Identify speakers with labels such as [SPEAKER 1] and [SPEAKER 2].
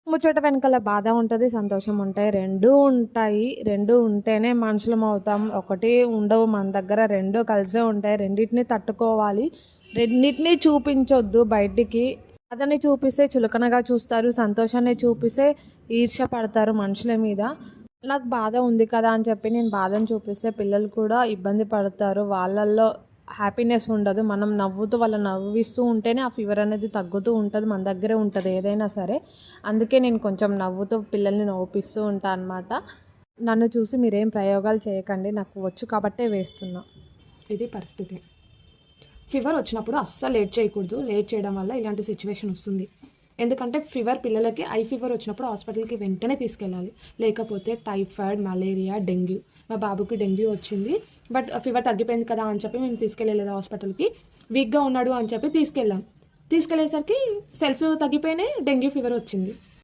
[SPEAKER 1] ముచ్చట వెనకాల బాధ ఉంటది, సంతోషం ఉంటాయి. 2 ఉంటాయి. 2 ఉంటేనే మనుషులమవుతాం. ఒకటి ఉండవు మన దగ్గర. 2 కలిసే ఉంటాయి. రెండిటిని తట్టుకోవాలి. రెండిటిని చూపించొద్దు బయటికి. బాధని చూపిస్తే చులకనగా చూస్తారు. సంతోషాన్ని చూపిస్తే ఈర్ష్య పడతారు మనుషుల మీద. నాకు బాధ ఉంది కదా అని చెప్పి నేను బాధను చూపిస్తే పిల్లలు కూడా ఇబ్బంది పడతారు. వాళ్ళల్లో హ్యాపీనెస్ ఉండదు. మనం నవ్వుతూ వాళ్ళని నవ్విస్తూ ఉంటేనే ఆ ఫీవర్ అనేది తగ్గుతూ ఉంటది. మన దగ్గరే ఉంటది ఏదైనా సరే. అందుకే నేను కొంచెం నవ్వుతూ పిల్లల్ని నవ్విపిస్తూ ఉంటా అనమాట. నన్ను చూసి మీరేం ప్రయోగాలు చేయకండి. నాకు వచ్చు కాబట్టే వేస్తున్నా.
[SPEAKER 2] ఇది పరిస్థితి. ఫీవర్ వచ్చినప్పుడు అస్సలు లేట్ చేయకూడదు. లేట్ చేయడం వల్ల ఇలాంటి సిచ్యువేషన్ వస్తుంది. ఎందుకంటే పిల్లలకి ఐ ఫీవర్ వచ్చినప్పుడు హాస్పిటల్కి వెంటనే తీసుకెళ్ళాలి. లేకపోతే టైఫాయిడ్, మలేరియా, డెంగ్యూ. మా బాబుకి డెంగ్యూ వచ్చింది. బట్ ఫీవర్ తగ్గిపోయింది కదా అని చెప్పి మేము తీసుకెళ్ళలేదు హాస్పిటల్కి. వీక్గా ఉన్నాడు అని చెప్పి తీసుకెళ్ళాం. తీసుకెళ్ళేసరికి సెల్స్ తగ్గిపోయినాయి, డెంగ్యూ ఫీవర్ వచ్చింది.